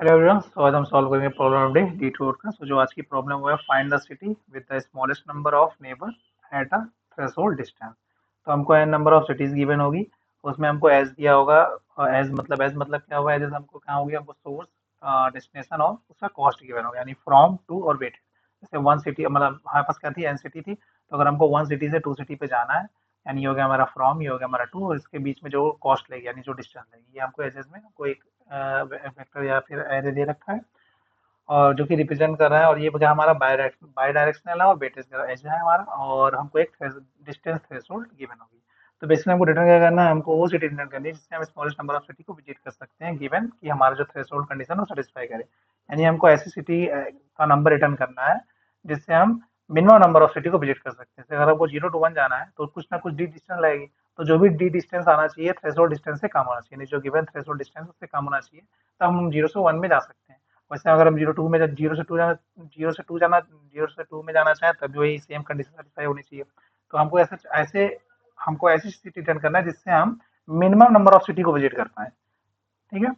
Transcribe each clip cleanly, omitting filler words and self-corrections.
Hello everyone, तो आज हम सॉल्व करेंगे प्रॉब्लम नंबर डी टूर का। जो आज की प्रॉब्लम हुआ है, find the city with the smallest number of neighbour at a threshold distance. तो हमको n number of cities given होगी, उसमें हमको एज दिया होगा। एज मतलब क्या होगा, एज हमको क्या होगी, हमको सोर्स, डेस्टिनेशन और उसका कॉस्ट गिवन होगा, यानी फ्रॉम टू और वेट। जैसे वन सिटी, मतलब हमारे पास क्या थी, एन सिटी थी, तो अगर हमको वन सिटी से टू सिटी पे जाना है, यानी ये हो गया हमारा फ्रॉम, ये हो गया हमारा टू, और इसके बीच में जो कॉस्ट लगेगी यानी जो डिस्टेंस लगेगी, ये हमको एजेस में हमको एक वेक्टर या फिर एरे दे रखा है, और जो कि रिप्रेजेंट कर रहा है। और ये बचा हमारा बाई डायरेक्शनल है और वेटेज का एज है हमारा, और हमको एक डिस्टेंस थ्रेशोल्ड गिवन होगी। तो बेसिकली हमको रिटर्न क्या करना है, हमको वो सिटी रिटर्न करनी है जिससे हम स्मॉलेस्ट नंबर ऑफ सिटी को विजिट कर सकते हैं, गिवन कि हमारा जो थ्रेशोल्ड कंडीशन है वो सेटिस्फाई करे। यानी हमको ऐसी सिटी का नंबर रिटर्न करना है जिससे हम मिनिमम नंबर ऑफ सिटी को विजिट कर सकते हैं। जैसे अगर हमको 0 to 1 जाना है तो कुछ ना कुछ डी डिस्टेंस लगेगी, तो जो भी डी डिस्टेंस आना चाहिए थ्रेशोल्ड डिस्टेंस से कम होना चाहिए, यानी जो गिवन थ्रेशोल्ड डिस्टेंस उससे कम होना चाहिए, तो हम 0 से 1 में जा सकते हैं। वैसे अगर हम जीरो से टू में जाना चाहें, तब भी वही सेम कंडीशन सेटिस्फाई होनी चाहिए। तो हमको ऐसे ऐसे हमको ऐसी सिटी रिटर्न करना है जिससे हम मिनिमम नंबर ऑफ सिटी को विजिट कर पाए। ठीक है।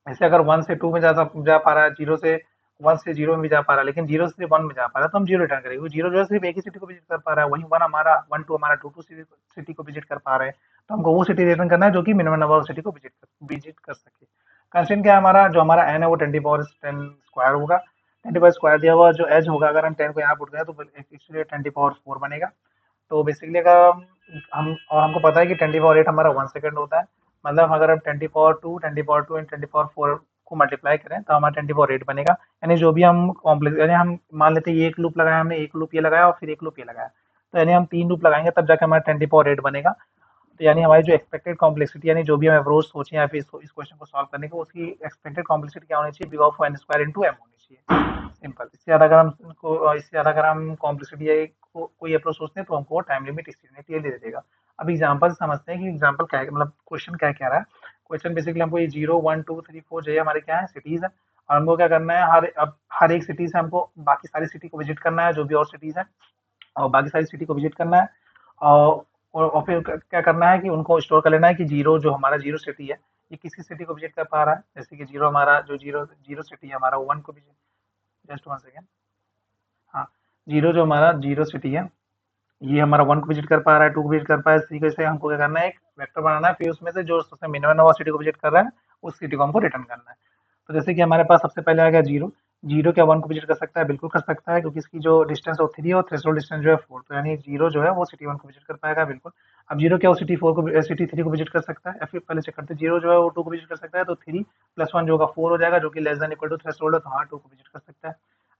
ऐसे अगर वन से टू में जा पा रहा है, जीरो से वन से जीरो में भी जा पा रहा है, लेकिन जीरो से वन में जा पा रहा है, तो हम जीरो रिटर्न करेंगे, क्योंकि जीरो जो है सिर्फ एक ही सिटी को विजिट कर पा रहा है, वहीं वन टू हमारा टू टू सिटी को विजिट कर पा रहे हैं। तो हमको वो सिटी रिटर्न करना है जो कि मिनिमम नंबर ऑफ सिटी को विजिट कर सके। कंस्ट्रेंट क्या है हमारा, जो हमारा एन है वो 10 पावर 10 स्क्वायर होगा। 10 पावर स्क्वायर दिया हुआ, जो एज होगा अगर हम 10 को यहाँ पुट करें तो एक्चुअली 20 पावर 4 बनेगा। तो बेसिकली अगर हम और हमको पता है कि 20 पावर 8 हमारा 1 सेकंड होता है, मतलब अगर हम 20 पावर 2 एंड 20 पावर 4 को मल्टीप्लाई करें तो हमारा 20 पावर 8 बनेगा। यानी जो भी हम कॉम्प्लेक्स, यानी हम मान लेते हैं ये एक लूप लगाया हमने, एक लूप ये लगाया और फिर एक लूप ये लगाया, तो यानी हम 3 लूप लगाएंगे तब जाकर हमारा 20 पावर 8 बनेगा। तो यानी हमारी जो एक्सपेक्टेड कॉम्प्लेक्सिटी, यानी जो भी हम अप्रोच सोचे या फिर इस क्वेश्चन को सॉल्व करने की, उसकी एक्सपेक्टेड कॉम्प्लेक्सिटी क्या होनी चाहिए, big of n square into m होनी चाहिए। सिंपल। इससे ज़्यादा अगर हम कॉम्प्लेक्सिटी या कोई अप्रोच सोचते हैं तो हमको टाइम लिमिट इनफिनिटी दे देगा। अब एग्जांपल समझते हैं कि एग्जांपल क्या है, मतलब क्वेश्चन क्या कह रहा है। क्वेश्चन बेसिकली हमको ये 0 1 2 3 4 जो है हमारे क्या है, सिटीज है, और हमको क्या करना है, हर एक सिटी से हमको बाकी सारी सिटी को विजिट करना है, जो भी और सिटीज है, और बाकी सारी सिटी को विजिट करना है। और फिर क्या करना है कि उनको स्टोर कर लेना है कि जीरो, जो हमारा जीरो सिटी है, ये किसी सिटी को विजिट कर पा रहा है। जैसे कि जीरो हमारा जो जीरो जीरो सिटी है हमारा, वन को विजिट, जस्ट वन सेकेंड, हाँ, जीरो जो हमारा जीरो सिटी है, ये हमारा वन को विजिट कर पा रहा है, टू को विजिट कर पा रहा है। इसी कैसे हमको क्या करना है, एक वेक्टर बनाना है, फिर उसमें से जो सबसे मिनिमम नंबर सिटी को विजिट कर रहा है उस सिटी को हमको रिटर्न करना है। तो जैसे कि हमारे पास सबसे पहले आ गया जीरो। जीरो क्या वन को विजिट कर सकता है, बिल्कुल कर सकता है, क्योंकि इसकी जो डिस्टेंस है वो 3 है और थ्रेशोल्ड डिस्टेंस जो है 4, तो यानी जीरो जो है वो सिटी वन को विजिट कर पाएगा बिल्कुल। अब जीरो क्या वो सिटी थ्री को विजिट कर सकता है, या फिर पहले चेक करते हैं, जीरो जो है वो टू को विजिट कर सकता है, तो थ्री प्लस वन जो होगा 4 हो जाएगा, जो कि less than equal to threshold है, तो हाँ टू को विजिट कर सकता है।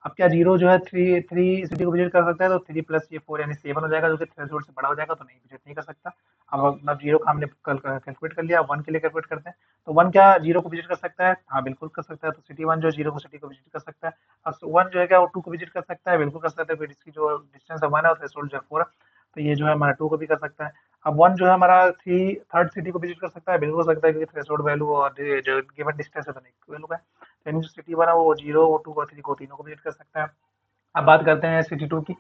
अब क्या जीरो जो है थ्री थ्री सिटी को विजिट कर सकता है, तो थ्री प्लस ये 4 यानी 7 हो जाएगा, जो कि थ्रेशोल्ड से बड़ा हो जाएगा, तो नहीं विजिट नहीं कर सकता। अब मतलब जीरो का हमने कैलकुलेट कर लिया, वन के लिए कैलकुलेट करते हैं। तो वन क्या जीरो को विजिट कर सकता है, हाँ बिल्कुल कर सकता है, तो सिटी वन जो जीरो को सिटी को विजिट कर सकता है। अब वन जो है क्या वो टू को विजिट कर सकता है, बिल्कुल कर सकता है, फिर इसकी जो डिस्टेंस है वन है और थ्रेशोल्ड जो है 4 है, तो ये जो है हमारा टू को भी कर सकता है। अब वन जो है हमारा थ्री थर्ड सिटी को विजिट कर सकता है, बिल्कुल कर सकता है, क्योंकि थ्रेशोल्ड वैल्यू और जो गिवन डिस्टेंस है तो इक्वल होगा। यानी जो सिटी वन है वो जीरो वो टू और थ्री को तीनों को विजिट कर सकता है। अब बात करते हैं सिटी टू की।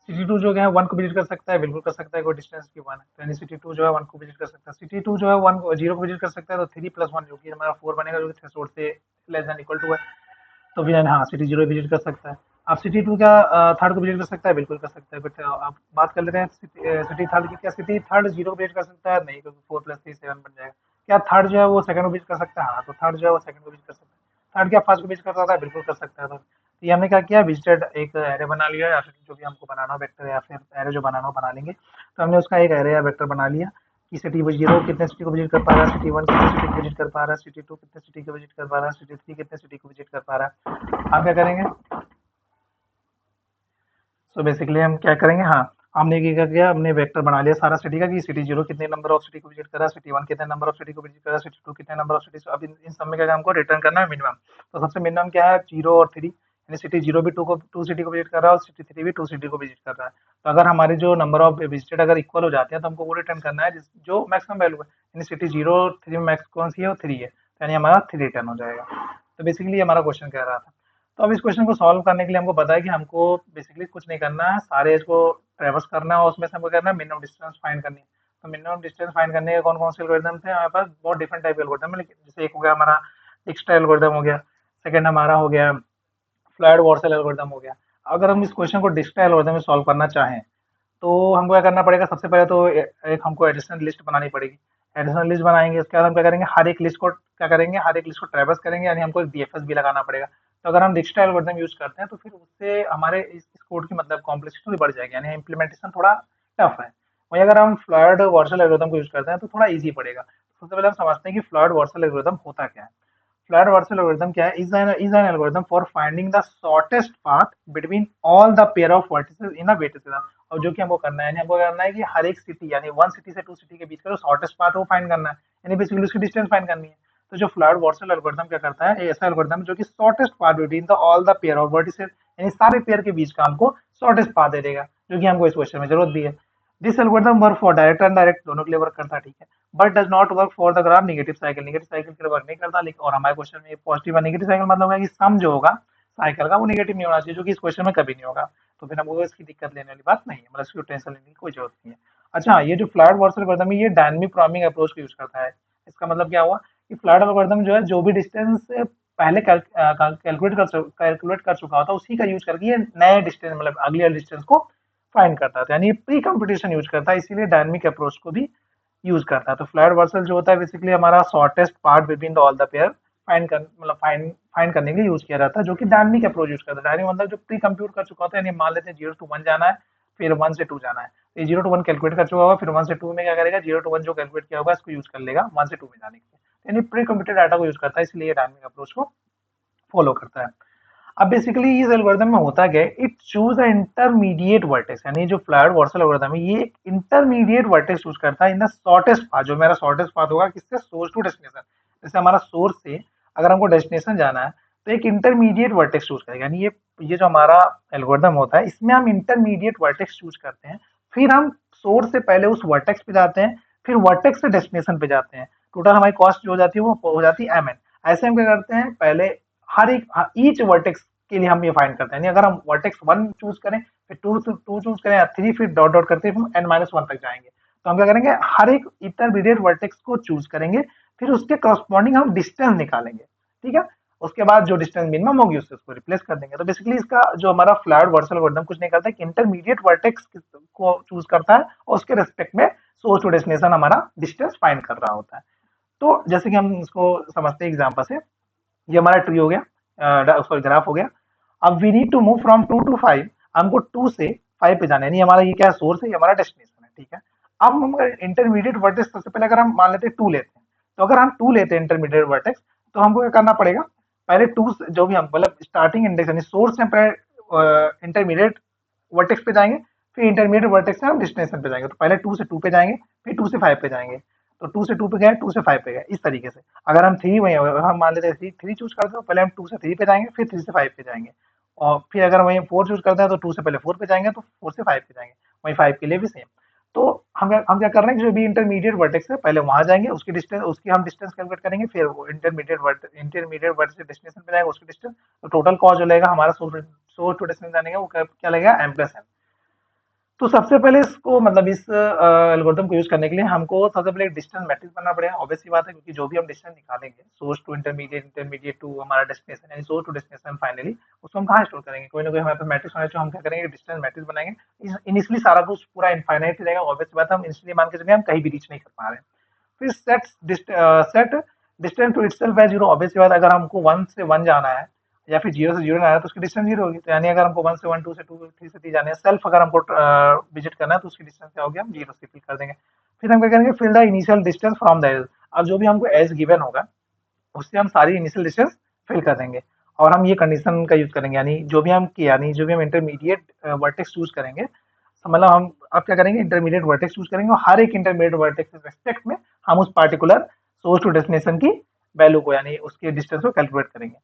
सिटी टू जो है वन को विजिट कर सकता है, बिल्कुल कर सकता है, कोई डिस्टेंस की वन है, तो यानी सिटी टू जो है वन को विजिट कर सकता है। सिटी टू जो है वन जीरो को विजिट कर सकता है, तो थ्री प्लस वन जो कि हमारा 4 बनेगा, जो कि थ्रेशोल्ड से लेस देन इक्वल टू है, तो फिर हाँ सिटी जीरो विजिट कर सकता है। आप सिटी टू क्या थर्ड को विजिट कर सकता है, बिल्कुल कर सकता है, बट आप बात कर लेते हैं सिटी थर्ड की। क्या सिटी थर्ड जीरो को विजिट कर सकता है, नहीं, क्योंकि 4 + 3 7 बन जाएगा। क्या थर्ड जो है वो सेकंड को विजिट कर सकता है, हाँ, तो थर्ड जो है वो सेकंड को विजिट कर सकता है। थर्ड क्या फर्स्ट को विजिट कर सकता है, बिल्कुल कर सकता है। तो ये हमने क्या किया, विजिटेड एक एरे बना लिया, या फिर जो भी हमको बनाना हो वेक्टर या फिर एरे जो बनाना हो बना लेंगे। तो हमने उसका एक एरे या वेक्टर बना लिया कि सिटी जीरो कितने सिटी को विजिट कर पा रहा है, सिटी वन कितने सिटी को विजिट कर पा रहा है, सिटी टू कितने सिटी को विजिट कर पा रहा है, सिटी थ्री कितने सिटी को विजिट कर पा रहा है। आप क्या करेंगे, सो बेसिकली हम क्या करेंगे, हाँ, हमने क्या किया, हमने वेक्टर बना लिया सारा सिटी का कि सिटी जीरो कितने नंबर ऑफ सिटी को विजिट कर रहा है, सिटी वन कितने नंबर ऑफ सिटी को विजिट कर रहा है, सिटी टू कितने नंबर ऑफ सिटी। अब इन सब में क्या हमको रिटर्न करना है मिनिमम। तो सबसे मिनिमम क्या है, जीरो और थ्री, यानी सिटी जीरो भी टू सिटी को विजिट कर रहा है और सिटी थ्री भी टू सिटी को विजिट कर रहा है। तो अगर हमारे जो नंबर ऑफ विजिटेड अगर इक्वल हो जाते हैं तो हमको वो रिटर्न करना है जो मैक्सिमम वैल्यू है, यानी सिटी जीरो थ्री में मैक्स कौन सी है, वो थ्री है, तो यानी हमारा थ्री रिटर्न हो जाएगा। तो बेसिकली हमारा क्वेश्चन कह रहा था। तो अब इस क्वेश्चन को सॉल्व करने के लिए हमको पता है कि हमको बेसिकली कुछ नहीं करना है, सारे एज को ट्रेवर्स करना है और उसमें से हमको करना है मिनिमम डिस्टेंस फाइंड करनी है। तो मिनिमम डिस्टेंस फाइंड करने के कौन कौन से एल्गोरिदम थे हमारे पास, बहुत डिफरेंट टाइप के एल्गोरिदम है, लेकिन जैसे एक हो गया हमारा एक्स्ट्रा एल्गोरिदम हो गया, सेकंड हमारा हो गया फ्लैट वॉर्सल एल्गोरिदम हो गया। अगर हम इस क्वेश्चन को डिजिटल एल्गोरिदम में सॉल्व करना चाहें तो हमको क्या करना पड़ेगा, सबसे पहले तो एक हमको एडिशनल लिस्ट बनानी पड़ेगी। एडिशनल लिस्ट बनाएंगे, उसके बाद हम क्या करेंगे, हर एक लिस्ट को क्या करेंगे, हर एक लिस्ट को ट्रेवर्स करेंगे, यानी हमको एक डीएफएस भी लगाना पड़ेगा। तो अगर हम डिजिटल एल्गोरिदम यूज करते हैं तो फिर उससे हमारे इस कोड की मतलब कॉम्प्लेक्सिटी थोड़ी बढ़ जाएगी, यानी इम्प्लीमेंटेशन थोड़ा टफ है। वहीं अगर हम फ्लड वर्चुअल एल्गोरिदम को यूज करते हैं तो थोड़ा इजी पड़ेगा। सबसे पहले हम समझते हैं कि फ्लड वर्चुअल एल्गोरिदम होता क्या है। फ्लैट वर्चुअल एल्गोरिथम क्या है, is an algorithm for finding the shortest path between all the pair of vertices in a weighted system. और जो कि हमको करना है, यानी हमको करना है कि हर एक सिटी यानी वन सिटी से टू सिटी के बीच का जो शॉर्टेस्ट पाथ है वो फाइंड करना है, यानी बेसिकली उसकी डिस्टेंस फाइंड करनी है। तो जो फ्लैट वर्चुअल एल्गोरिथम क्या करता है, ऐसा एल्गोरिथम जो कि shortest path between the all the pair of vertices, यानी सारे पेयर के बीच का हमको शॉर्टेस्ट पाथ दे देगा, जो कि हमको इस क्वेश्चन में जरूरत भी है। This algorithm work for direct and direct दोनों के लिए वर्क करता है, ठीक है, but does not work for the graph negative cycle. Negative cycle के लिए वर्क नहीं करता, लेकिन और हमारे क्वेश्चन में पॉजिटिव और नेगेटिव साइकिल मतलब है कि सम जो होगा साइकिल का वो नेगेटिव नहीं होना चाहिए, जो कि इस क्वेश्चन में कभी नहीं होगा। तो फिर हमको इसकी दिक्कत लेने वाली बात नहीं है, मतलब इसकी टेंशन लेने की कोई जरूरत नहीं है। अच्छा, ये जो फ्लैट वर्चुअल एल्गोरिथम है ये डायनामिक प्रोग्रामिंग अप्रोच को यूज करता है। इसका मतलब क्या हुआ कि फ्लैट एल्गोरिथम जो है जो भी डिस्टेंस पहले कैलकुलेट कर चुका होता है उसी का यूज करके ये नए डिस्टेंस मतलब अगले डिस्टेंस को फाइंड करता है, यानी प्री कंप्यूटेशन यूज करता है, इसीलिए डायनामिक अप्रोच को भी यूज करता है। तो फ्लैट वर्सल जो होता है बेसिकली हमारा shortest part between the all the pair find करने के लिए यूज किया जाता है, जो कि डायनामिक अप्रोच यूज करता है। डायनामिक मतलब जो प्री कंप्यूट कर चुका होता है, यानी मान लेते हैं 0 to 1 जाना है, फिर 1 से 2 जाना है, ये 0 to 1 कैलकुलेट कर चुका होगा, फिर 1 से 2 में क्या करेगा, 0 to 1 जो कैलकुलेट किया होगा इसको यूज कर लेगा 1 से 2 में जाने के लिए, यानी प्री कंप्यूटेड डाटा को यूज करता है, इसलिए डायनामिक अप्रोच को फॉलो करता है। अब बेसिकली इस एल्गोरिथम में होता क्या है, it choose a intermediate vertex, यानी जो फ्लैट वर्सल एल्गोरिथम है ये एक इंटरमीडिएट वर्टेक्स चूज करता है इन द शॉर्टेस्ट पाथ। जो मेरा शॉर्टेस्ट पाथ होगा किससे, सोर्स टू डेस्टिनेशन। जैसे हमारा सोर्स से अगर हमको डेस्टिनेशन जाना है तो एक इंटरमीडिएट वर्टेक्स चूज करेगा, यानी ये जो हमारा एल्गोरिथम होता है इसमें हम इंटरमीडिएट वर्टेक्स चूज करते हैं, फिर हम सोर्स से पहले उस वर्टेक्स पे जाते हैं, फिर वर्टेक्स से डेस्टिनेशन पे जाते हैं। टोटल हमारी कॉस्ट जो हो जाती है वो हो जाती है एम एन। ऐसे हम क्या करते हैं, पहले हर एक ईच वर्टेक्स के लिए हम ये फाइंड करते हैं, यानी अगर हम वर्टेक्स 1 चूज करें, फिर 2 चूज करें, 3, फिर डॉट डॉट करते हैं एन माइनस 1 तक जाएंगे। तो हम क्या करेंगे, हर एक इंटरमीडिएट वर्टेक्स को चूज करेंगे, फिर उसके करस्पॉन्डिंग हम डिस्टेंस निकालेंगे, ठीक है। उसके बाद जो डिस्टेंस मिनिमम होगी उससे उसको रिप्लेस कर देंगे। तो बेसिकली इसका जो हमारा फ्लैट वर्चुअल एल्गोरिथम कुछ नहीं करता है कि इंटरमीडिएट वर्टेक्स को चूज करता है और उसके रेस्पेक्ट में सोर्स टू डेस्टिनेशन हमारा डिस्टेंस फाइंड कर रहा होता है। तो जैसे कि हम इसको समझते हैं एग्जांपल से, ये हमारा ट्री हो गया, सॉरी ग्राफ हो गया। अब we need to move from 2 to 5, हमको 2 से 5 पे जाना है, यानी हमारा ये क्या सोर्स है, ये हमारा डेस्टिनेशन है, ठीक है। अब हम इंटरमीडिएट वर्टेक्स सबसे पहले अगर हम मान लेते हैं 2 लेते हैं, तो अगर हम 2 लेते हैं इंटरमीडिएट वर्टेक्स तो हमको क्या करना पड़ेगा, पहले 2 जो भी हम मतलब स्टार्टिंग इंडेक्स यानी सोर्स से पहले इंटरमीडिएट वर्टेक्स पे जाएंगे, फिर इंटरमीडिएट वर्टेक्स से हम डेस्टिनेशन पे जाएंगे। तो पहले 2 से 2 पे जाएंगे, फिर 2 से 5 पे जाएंगे। तो 2 से 2 पे गए, 2 से 5 पे गए, इस तरीके से। अगर हम थ्री वही हम मान लेते हैं थ्री थ्री चूज करते हैं तो पहले हम 2 से 3 पे जाएंगे, फिर 3 से 5 पे जाएंगे। और फिर अगर वहीं 4 चूज करते हैं तो 2 से पहले 4 पे जाएंगे, तो 4 से 5 पे जाएंगे। वहीं 5 के लिए भी सेम। तो हम क्या कर रहे हैं कि जो भी इंटरमीडिएट वर्टेक्स है पहले वहां जाएंगे, उसकी डिस्टेंस उसकी हम डिस्टेंस कैलकुलेट करेंगे, फिर वो इंटरमीडिएट वर्ट से डेस्टिनेशन पे जाएंगे उसकी डिस्टेंस। तो टोटल कॉस्ट जो लगेगा हमारा सोर्स टू डेस्टिनेशन जाने का वो क्या लगेगा, M+N। तो सबसे पहले इसको मतलब इस एल्गोरिथम को यूज करने के लिए हमको सबसे पहले एक डिस्टेंस मैट्रिक्स बनना पड़ेगा, ऑब्वियस सी बात है, क्योंकि जो भी हम डिस्टेंस निकालेंगे source to intermediate, intermediate to हमारा डेस्टिनेशन, यानी सोर्स टू डेस्टिनेशन फाइनली उसको हम कहाँ स्टोर करेंगे, कोई ना कोई हमारे पास मैट्रिक्स होना चाहिए। हम क्या करेंगे, डिस्टेंस मैट्रिक्स बनाएंगे। इनिशियली सारा कुछ पूरा इनफाइनाइट रहेगा, ऑब्वियस सी बात है, हम इनिशियली मान के चलिए हम कहीं भी रीच नहीं कर पा रहे हैं। फिर सेट डिस्टेंस टू इटसेल्फ है 0, ऑब्वियस सी बात है, अगर हमको 1 से 1 जाना है या फिर 0 से 0 जाना है तो उसकी डिस्टेंस 0 होगी। तो यानी अगर हमको 1 से 1, 2 से 2, 3 से 3 जाने हैं, सेल्फ अगर हमको विजिट करना है तो उसकी डिस्टेंस क्या होगी, हम 0 से फिल कर देंगे। फिर हम क्या करेंगे, fill the initial distance from the edge. अब जो भी हमको एज गिवन होगा उससे हम सारी इनिशियल डिस्टेंस फिल कर देंगे, और हम ये कंडीशन का यूज करेंगे, यानी जो भी हम इंटरमीडिएट वर्टेक्स चूज करेंगे, तो मतलब हम अब क्या करेंगे, इंटरमीडिएट वर्टेक्स चूज करेंगे और हर एक इंटरमीडिएट वर्टेक्स के रेस्पेक्ट में हम उस पार्टिकुलर सोर्स टू डेस्टिनेशन की वैल्यू को यानी उसके डिस्टेंस को कैलकुलेट करेंगे।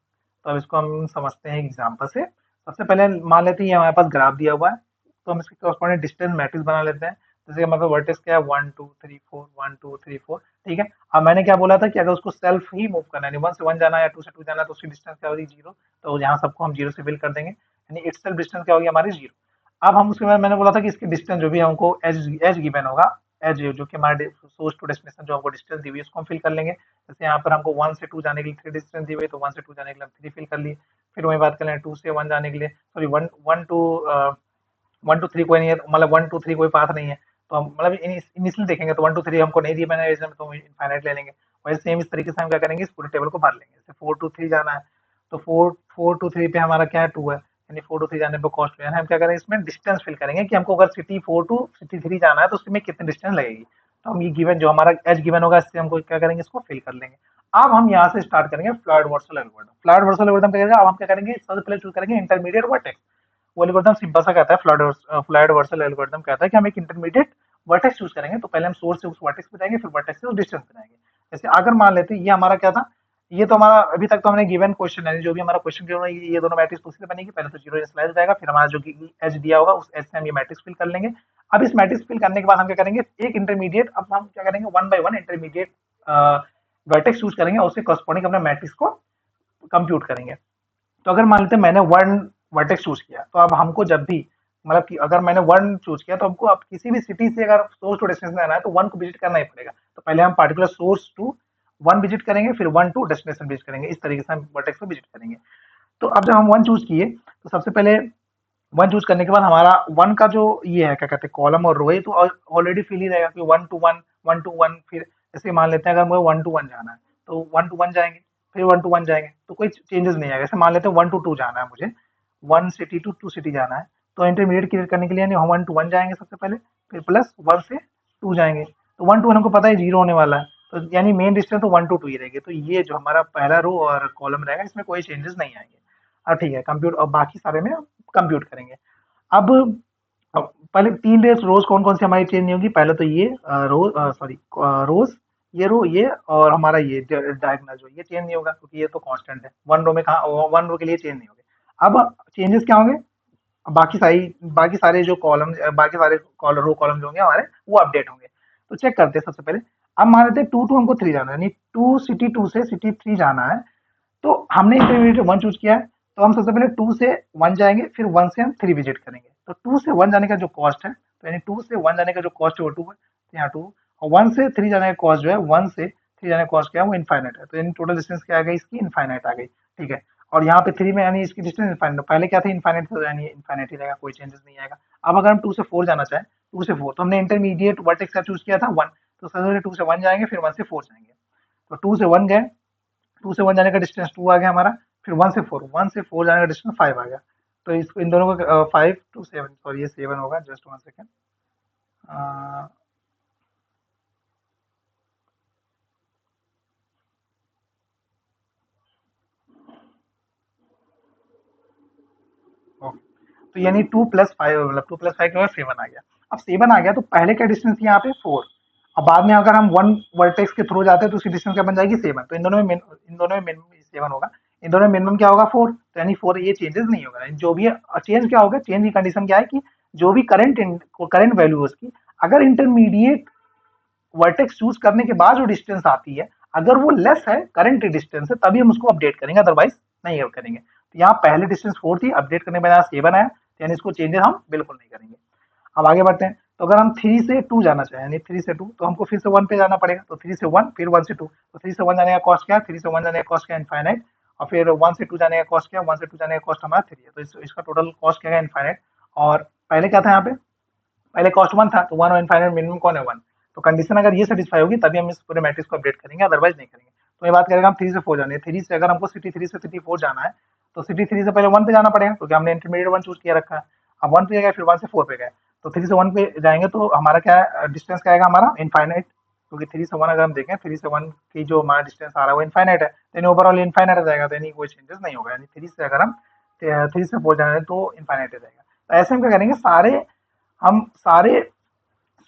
तो अब इसको हम समझते हैं एग्जांपल से। सबसे पहले मान लेते हैं ये हमारे पास ग्राफ दिया हुआ है, तो हम इसके कॉरस्पॉन्डिंग डिस्टेंस मैट्रिक्स बना लेते हैं। जैसे हमारे पास वर्टेक्स क्या है, 1 2 3 4, 1 2 3 4, ठीक है। अब मैंने क्या बोला था कि अगर उसको सेल्फ ही मूव करना है, 1 से 1 जाना है या 2 से 2 जाना है, तो उसकी डिस्टेंस क्या होगी, 0। तो यहाँ सबको हम 0 से फिल कर देंगे, यानी इट्स सेल्फ डिस्टेंस क्या होगी हमारी, 0। अब हम उसके बाद मैंने बोला था कि इसकी डिस्टेंस जो भी हमको एज एज गिवन होगा, एज जो कि हमारे सोर्स टू डेस्टिनेशन जो हमको डिस्टेंस दी हुई है उसको हम फिल कर लेंगे। जैसे यहाँ पर हमको 1 से 2 जाने के लिए 3 डिस्टेंस दी हुई है, तो 1 से 2 जाने के लिए हम 3 फिल कर लिए। फिर वही बात कर लें 2 से 1 जाने के लिए, सॉरी 1 1 टू 1 टू 3 कोई नहीं है, मतलब 1 टू 3 कोई पाथ नहीं है, तो हम मतलब इनिशियली देखेंगे तो 1 टू 3 हमको नहीं दिया मैंने इसमें, तो इनफाइनाइट ले लेंगे। वैसे सेम इस तरीके से हम क्या करेंगे, इस पूरे टेबल को भर लेंगे। जैसे 4 टू 3 जाना है, तो 4 टू 3 पे हमारा क्या है, 2 है, यानी 4 टू 3 जाने पे कॉस्ट है। हम क्या करेंगे, इसमें डिस्टेंस फिल करेंगे कि हमको अगर सिटी 4 टू सिटी 3 जाना है तो उसमें कितनी डिस्टेंस लगेगी। तो हम ये गिवन जो हमारा एज गिवन होगा इससे हमको क्या करेंगे, इसको फिल कर लेंगे। अब हम यहाँ से स्टार्ट करेंगे flood Vercel algorithm. Flood Vercel algorithm क्या करेगा, अब हम क्या करेंगे, सबसे पहले चूज करेंगे इंटरमीडिएट वर्टेक्स। वो एल्गोरिथम सिंपल सा कहता है, फ्लड वर्सल एल्गोरिथम कहता है कि हम एक इंटरमीडिएट वर्टेक्स चूज करेंगे। तो पहले हम सोर्स से उस वर्टेक्स पे जाएंगे, फिर वर्टेक्स से उस डिस्टेंस पे जाएंगे। जैसे अगर मान लेते हैं ये हमारा क्या था, ये तो हमारा अभी तक तो हमने गिवन क्वेश्चन है, जो भी हमारा क्वेश्चन गिवन है ये दोनों मैट्रिक्स उसी से बनेगी। पहले तो जीरो इनिशियलाइज हो जाएगा, फिर हमारा जो एच दिया होगा उस एच से हम ये मैट्रिक्स फिल कर लेंगे। अब इस मैट्रिक्स फिल करने के बाद हम क्या करेंगे, एक इंटरमीडिएट, अब हम क्या करेंगे, one by one intermediate vertex choose करेंगे और उससे कॉरस्पॉन्डिंग अपना मैट्रिक्स को कंप्यूट करेंगे। तो अगर मान लेते हैं मैंने वन वर्टेक्स चूज किया, तो अब हमको जब भी मतलब कि अगर मैंने वन चूज किया तो हमको अब किसी भी सिटी से अगर सोर्स टू डेस्टिनेशन आना है तो वन को विजिट करना ही पड़ेगा। तो पहले हम particular source to one visit करेंगे, फिर वन टू डेस्टिनेशन विजिट करेंगे, इस तरीके से हम वर्टेक्स को विजिट करेंगे। तो अब जब हम वन चूज किए तो सबसे पहले वन चूज करने के बाद हमारा वन का जो ये है क्या कहते हैं कॉलम और रो है, तो ऑलरेडी फिल ही रहेगा कि one two one, one two one. फिर जैसे मान लेते हैं अगर मुझे वन टू वन जाना है तो वन टू वन जाएंगे, फिर वन टू वन जाएंगे, तो कोई चेंजेस नहीं आएगा। जैसे मान लेते हैं वन टू टू जाना है मुझे, one city to two city जाना है, तो इंटरमीडिएट क्लियर करने के लिए हम वन टू वन जाएंगे सबसे पहले, फिर प्लस वन से टू जाएंगे। तो वन टू वन हमको पता है जीरो होने वाला है, तो यानी मेन डिस्टेंस तो वन टू टू ही रहेगी। तो ये जो हमारा पहला रो और कॉलम रहेगा इसमें कोई चेंजेस नहीं आएंगे। अब ठीक है, कंप्यूट और बाकी सारे में कंप्यूट करेंगे। अब पहले तीन रेस रोज कौन कौन सी हमारी चेंज नहीं होगी, पहले तो ये रोज, ये रो, ये और हमारा ये डायगोनल जो ये चेंज नहीं होगा क्योंकि ये तो कांस्टेंट है। वन रो में कहा, वन रो के लिए चेंज नहीं होंगे। अब चेंजेस क्या होंगे, बाकी सारे जो कॉलम, बाकी सारे रो कॉलम जो होंगे हमारे वो अपडेट होंगे। तो चेक करते हैं सबसे पहले। अब मान लेते हैं टू टू हमको थ्री जाना है, यानी टू सिटी टू से सिटी थ्री जाना है। तो हमने इंटरमीडिएट वन चूज किया है, तो हम सबसे पहले टू से वन जाएंगे, फिर वन से हम थ्री विजिट करेंगे। तो टू से वन जाने का जो कॉस्ट है, तो यानी टू से वन जाने का जो कॉस्ट है वो टू है, तो यहाँ टू। और वन से थ्री जाने का कॉस्ट जो है, वन से थ्री जाने का कॉस्ट क्या है, वो इनफाइनाइट है। तो यानी टोटल डिस्टेंस क्या आ गई इसकी, इनफाइनाइट आ गई। ठीक है, और यहाँ पे थ्री में यानी इसकी डिस्टेंस इनफाइनाइट, पहले क्या था इनफाइनाइट था, यानी इनफाइनाइट ही रहेगा, कोई चेंजेस नहीं आएगा। अब अगर हम टू से फोर जाना चाहें, टू से फोर, तो हमने इंटरमीडिएट वर्टेक्स का चूज किया था वन, तो सबसे पहले टू से वन जाएंगे, फिर वन से फोर जाएंगे। तो टू से वन गए, टू से वन जाने का डिस्टेंस टू आ गया हमारा, फिर वन से फोर जाने का डिस्टेंस फाइव आ गया। तो इसको इन दोनों को फाइव टू सेवन, सॉरी ये सेवन होगा, जस्ट वन सेकेंड। तो यानी टू प्लस फाइव, मतलब टू प्लस फाइव के बाद सेवन आ गया। अब सेवन आ गया तो पहले क्या डिस्टेंस थी यहाँ पे, फोर। अब बाद में अगर हम वन वर्टेक्स के थ्रू जाते हैं तो उसकी डिस्टेंस क्या बन जाएगी, सेवन। तो इन दोनों में मिनिमम सेवन होगा, इन दोनों में मिनिमम क्या होगा, फोर। तो यानी फोर, ये चेंजेस नहीं होगा। जो भी चेंज क्या होगा, चेंज की कंडीशन क्या है कि जो भी करंट वैल्यू है उसकी, अगर इंटरमीडिएट वर्टेक्स चूज करने के बाद जो डिस्टेंस आती है, अगर वो लेस है करंट डिस्टेंस है, तभी हम उसको अपडेट करेंगे, अदरवाइज नहीं करेंगे। तो यहाँ पहले डिस्टेंस फोर थी, अपडेट करने के बाद सेवन आया, तो यानी इसको चेंजेस हम बिल्कुल नहीं करेंगे। अब आगे बढ़ते हैं। तो अगर हम थ्री से टू जाना चाहें, यानी थ्री से टू, तो हमको फिर से वन पे जाना पड़ेगा। तो थ्री से वन, फिर वन से टू, तो थ्री से वन जाने का कॉस्ट क्या है, थ्री से वन जाने का कॉस्ट क्या है, इनफाइनाइट। और फिर वन से टू जाने का कॉस्ट क्या है, वन से टू जाने का कॉस्ट हमारा थ्री है। तो इसका टोटल कॉस्ट क्या है, इनफाइनाइट। और पहले क्या था यहाँ पे, पहले कॉस्ट वन था, तो वन और इनफाइनाइट मिनिमम कौन है, वन। तो कंडीशन अगर ये सेटिस्फाई होगी तभी हम इस पूरे मैट्रिक्स को अपडेट करेंगे, अदरवाइज नहीं करेंगे। तो ये बात करेगा हम थ्री से फोर जाने, थ्री से अगर हमको सिटी थ्री से सिटी फोर जाना है, तो सिटी थ्री से पहले वन पे जाना पड़ेगा क्योंकि हमने इंटरमीडिएट वन चूज किया रखा है। अब वन पे गए, फिर वन से फोर पे गए, तो थ्री से वन पे जाएंगे तो हमारा क्या है, डिस्टेंस क्या आएगा हमारा, इनफाइनाइट। क्योंकि थ्री से वन अगर हम देखें, थ्री से वन की जो हमारा डिस्टेंस आ रहा है वो इनफाइनाइट है, तो ओवरऑल इनफाइनाइट आ जाएगा, तो यानी कोई चेंजेस नहीं होगा। यानी थ्री से अगर हम थ्री से फोर जाना है तो इनफाइनाइट आ जाएगा। तो ऐसे हम क्या करेंगे, हम सारे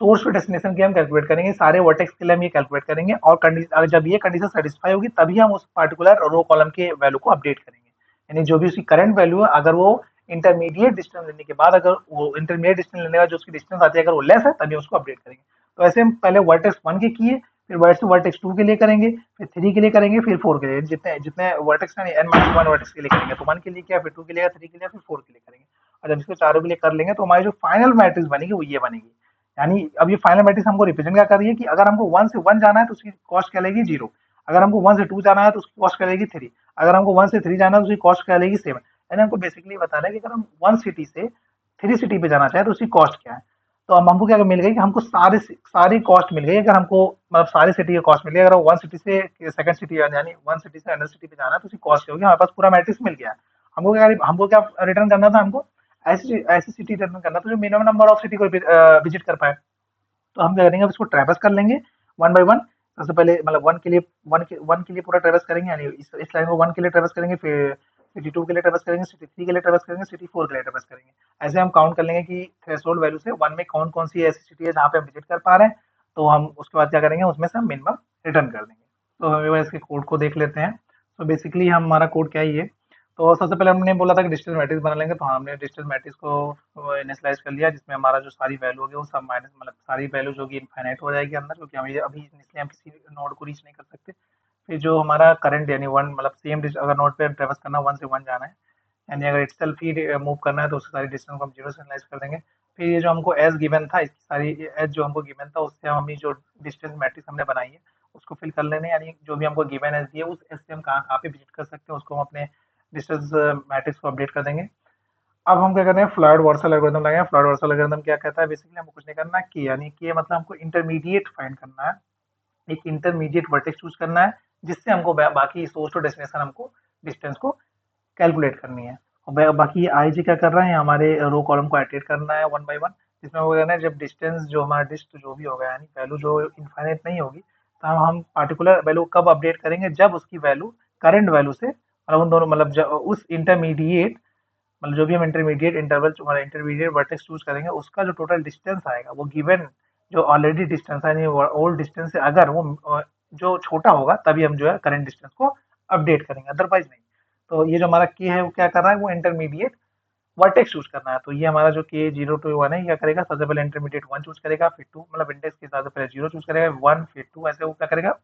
सोर्स टू डेस्टिनेशन की हम कैलकुलेट करेंगे, सारे वर्टेक्स के लिए हम ये कैलकुलेट करेंगे, और जब ये कंडीशन सेटिस्फाई होगी तभी हम उस पार्टिकुलर रो कॉलम के वैल्यू को अपडेट करेंगे। यानी जो भी उसकी करंट वैल्यू है, अगर वो इंटरमीडिएट डिस्टेंस लेने के बाद, अगर वो इंटरमीडिएट डिस्टेंस लेने का जो उसकी डिस्टेंस आती है अगर वो लेस है, तभी उसको अपडेट करेंगे। तो ऐसे हम पहले वर्टेक्स वन के किए, फिर वर्टेक्स टू के लिए करेंगे, फिर थ्री के लिए करेंगे, फिर फोर के लिए, जितने जितने वर्टेक्स है एन माइनस वन वर्टेक्स के लिए करेंगे। तो वन के लिए किया, फिर टू के लिए, थ्री के लिए, फिर फोर के लिए करेंगे। और जब इसको चारों के लिए कर लेंगे तो हमारी जो फाइनल मैट्रिक्स बनेगी वो ये बनेगी। यानी अब ये फाइनल मैट्रिक्स हमको रिप्रेजेंट क्या कर रही है कि अगर हमको 1 से 1 जाना है तो उसकी कॉस्ट क्या लगेगी 0, अगर हमको 1 से 2 जाना है तो उसकी कॉस्ट क्या लगेगी 3, अगर हमको 1 से 3 जाना है तो उसकी कॉस्ट क्या लगेगी 7। यानी हमको बेसिकली बता रहा है कि अगर हम 1 सिटी से 3 सिटी पे जाना चाहे तो उसकी कॉस्ट क्या है। तो अब हमको क्या मिल गई कि हमको सारी कॉस्ट मिल गई, अगर हमको मतलब सारी सिटी की कॉस्ट मिल गई, अगर 1 सिटी से सेकंड सिटी यानी 1 सिटी से अनदर सिटी पे जाना है तो उसकी कॉस्ट क्या होगी, हमारे पास पूरा मैट्रिक्स मिल गया है। हमको क्या रिटर्न करना था, हमको ऐसी ऐसी सिटी रिटर्न करना था जो मिनिमम नंबर ऑफ सिटी को विजिट कर पाए। तो हम क्या करेंगे, अब इसको ट्रैवर्स कर लेंगे वन बाय वन। सबसे पहले मतलब वन के लिए पूरा ट्रैवर्स करेंगे, यानी इस लाइन को 1 के लिए ट्रैवर्स करेंगे, फिर सिटी 2 के लिए ट्रैवर्स करेंगे, सिटी 3 के लिए ट्रैवर्स करेंगे, सिटी 4 के लिए ट्रैवर्स करेंगे। ऐसे हम काउंट कर लेंगे कि थ्रेशोल्ड वैल्यू से 1 में कौन-कौन सी ऐसी सिटी है जहाँ पे हम विजिट कर पा रहे हैं, तो हम उसके बाद क्या करेंगे, उसमें से हम मिनिमम रिटर्न कर देंगे। तो हम एक बार इसके कोड को देख लेते हैं। तो बेसिकली हमारा कोड क्या है ये, तो सबसे पहले हमने बोला था कि डिजिटल मैट्रिक्स बना लेंगे, तो हमने डिजिटल मैट्रिक्स को इनिशियलाइज कर लिया, जिसमें हमारा जो सारी वैल्यू होगी वो सब माइनस मतलब सारी वैल्यूज होगी इनफाइनाइट हो जाएगी अंदर, क्योंकि हम ये अभी इसलिए हम किसी नोड को रीच नहीं कर सकते। फिर जो हमारा करंट यानी वन मतलब सेम अगर नोड पे ट्रेवर्स करना 1 से 1 जाना है, यानी अगर इटसेल्फ ही मूव करना है तो उसकी सारी डिस्टेंस को हम 0 से एनालाइज कर देंगे। फिर ये जो हमको एज गिवन था, इसकी सारी एज जो हमको गिवन था उससे हम ये जो डिस्टेंस मैट्रिक्स हमने बनाई है उसको फिल कर लेने, यानी जो भी हमको गिवन एज दी है उस एज से हम कहाँ कहाँ पे विजिट कर सकते हैं उसको हम अपने डिस्टेंस मैट्रिक्स को अपडेट कर देंगे। अब हम क्या कर रहे हैं, फ्लड वर्सल एल्गोरिथम लगाए। फ्लड वर्सल एल्गोरिथम क्या कहता है, बेसिकली हमको कुछ नहीं करना है, कि यानी कि मतलब हमको इंटरमीडिएट फाइंड करना है, एक इंटरमीडिएट वर्टेक्स चूज करना है, जिससे हमको बाकी सोर्स टू डेस्टिनेशन हमको डिस्टेंस को कैलकुलेट करनी है। और बाकी आई जी क्या कर रहा है, हमारे रो कॉलम को एडिट करना है वन बाय वन, जिसमें वो करना है जब डिस्टेंस जो हमारा डिस्ट जो भी होगा यानी वैल्यू जो इनफाइनाइट नहीं होगी, तो हम पार्टिकुलर वैल्यू कब अपडेट करेंगे, जब उसकी वैल्यू करंट वैल्यू से मतलब उन दोनों मतलब उस इंटरमीडिएट मतलब जो भी हम इंटरमीडिएट इंटरवल हमारा इंटरमीडिएट वर्टेक्स चूज करेंगे उसका जो टोटल डिस्टेंस आएगा वो गिवन जो ऑलरेडी डिस्टेंस है यानी ओल्ड डिस्टेंस से अगर वो जो छोटा होगा तभी हम जो है करंट डिस्टेंस को अपडेट करेंगे, अदरवाइज नहीं। तो ये जो हमारा के है वो क्या कर रहा है, वो इंटरमीडिएट वर्टेक्स चूज करना है। तो ये हमारा जो के 0 to 1 है, ये क्या करेगा, सबसे पहले इंटरमीडिएट 1 चूज करेगा, फिर 2 मतलब इंडेक्स के हिसाब से पहले 0 चूज करेगा, 1 फिर 2, ऐसे वो क्या करेगा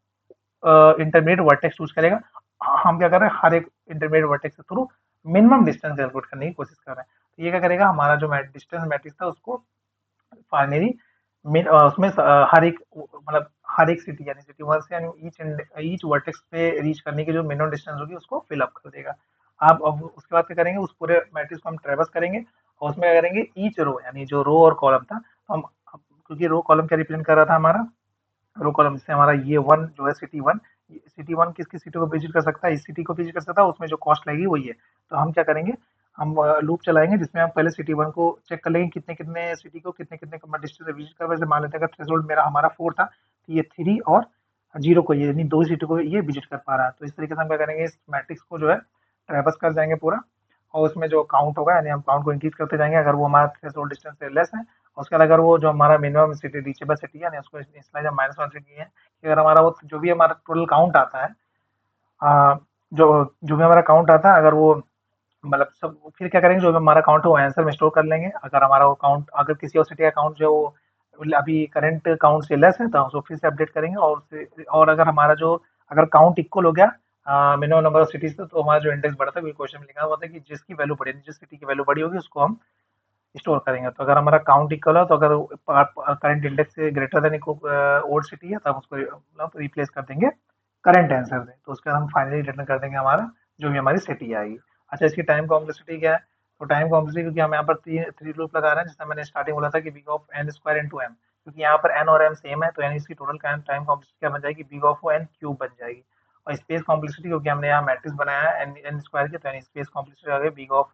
इंटरमीडिएट वर्टेक्स चूज करेगा। हम क्या कर रहे हैं, हर एक इंटरमीडिएट वर्टेक्स के थ्रू मिनिमम डिस्टेंस कैलकुलेट करने की कोशिश कर रहे हैं। तो ये क्या करेगा, हमारा जो डिस्टेंस मैट्रिक्स था उसको फाइनली उसमें हर एक मतलब हर एक सिटी यानी सिटी 1 से यानी ईच वर्टेक्स पे रीच करने की जो मिनिमम डिस्टेंस होगी उसको फिल अप कर देगा। आप अब उसके बाद क्या करेंगे, उस पूरे मैट्रिक्स को हम ट्रेवर्स करेंगे और उसमें क्या करेंगे, ईच रो यानी जो रो और कॉलम था, तो हम क्योंकि रो कॉलम क्या रिप्रेजेंट कर रहा था हमारा, रो कॉलम से हमारा ये 1 जो है सिटी 1 किस किस सिटी को विजिट कर सकता है, इस सिटी को विजिट कर सकता है, उसमें जो कॉस्ट लगेगी वही है। तो हम क्या करेंगे, हम लूप चलाएंगे जिसमें हम पहले सिटी 1 को चेक कर लेंगे कितने कितने सिटी को कितने कितने डिस्टेंस से विजिट कर, वैसे मान लेते हैं अगर थ्रेशोल्ड मेरा हमारा 4 था, तो ये 3 और 0 को ये यानी 2 सिटी को ये विजिट कर पा रहा है। तो इस तरीके से हम क्या करेंगे, इस मैट्रिक्स को जो है ट्रैवर्स कर जाएंगे पूरा, और उसमें जो काउंट होगा यानी हम काउंट को इंक्रीज करते जाएंगे अगर वो हमारा थ्रेशोल्ड डिस्टेंस से लेस है। और उसके बाद अगर वो जो हमारा मिनिमम सिटी रीचेबल सिटी है यानी उसको इसलिए हम -1 से किए हैं कि अगर हमारा वो जो भी हमारा टोटल काउंट आता है, जो जो भी हमारा काउंट आता है अगर वो मतलब सब, फिर क्या करेंगे, जो भी हमारा काउंट है वो आंसर में स्टोर कर लेंगे। अगर हमारा वो काउंट अगर किसी और सिटी का काउंट जो अभी करंट काउंट से लेस है तो हम उसको फिर से अपडेट करेंगे, और अगर हमारा जो अगर काउंट इक्वल हो गया मिनिमम नंबर ऑफ सिटीज तो हमारा जो इंडेक्स बढ़ता है, क्वेश्चन में लिखा हुआ था कि जिसकी वैल्यू बढ़ी जिस सिटी की वैल्यू बड़ी होगी उसको हम स्टोर करेंगे। तो अगर हमारा काउंट इक्वल हो तो अगर करंट इंडेक्स से ग्रेटर देन ओल्ड सिटी है तो हम उसको मतलब रिप्लेस कर देंगे करंट आंसर से। तो उसके बाद हम फाइनली रिटर्न कर देंगे हमारा जो भी हमारी सिटी आएगी। अच्छा, इसकी टाइम कॉम्प्लेक्सिटी क्या है, तो टाइम कॉम्प्लेक्सिटी क्योंकि हम यहाँ पर थ्री लूप लगा रहे हैं, जैसे मैंने स्टार्टिंग बोला था कि big of n square into m, क्योंकि यहाँ पर एन और एम सेम है तो यानी इसकी टोटल टाइम कॉम्प्लेक्सिटी क्या बन जाएगी, बिग ऑफ एन क्यूब बन जाएगी। और स्पेस कॉम्प्लेक्सिटी क्योंकि हमने यहाँ मैट्रिक्स बनाया है एन एन स्क्वायर की, तो यानी स्पेस कॉम्प्लेक्सिटी आ गई बिग ऑफ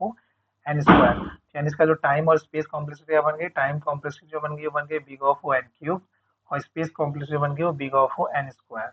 एन स्क्वायर। यानी इसका जो टाइम और स्पेस कॉम्प्लेक्सिटी बन गई, टाइम कॉम्प्लेक्सिटी जो बन गई वो बन गई बिग ऑफ एन क्यूब, और स्पेस कॉम्प्लेक्सिटी बन गई वो बिग ऑफ एन स्क्वायर।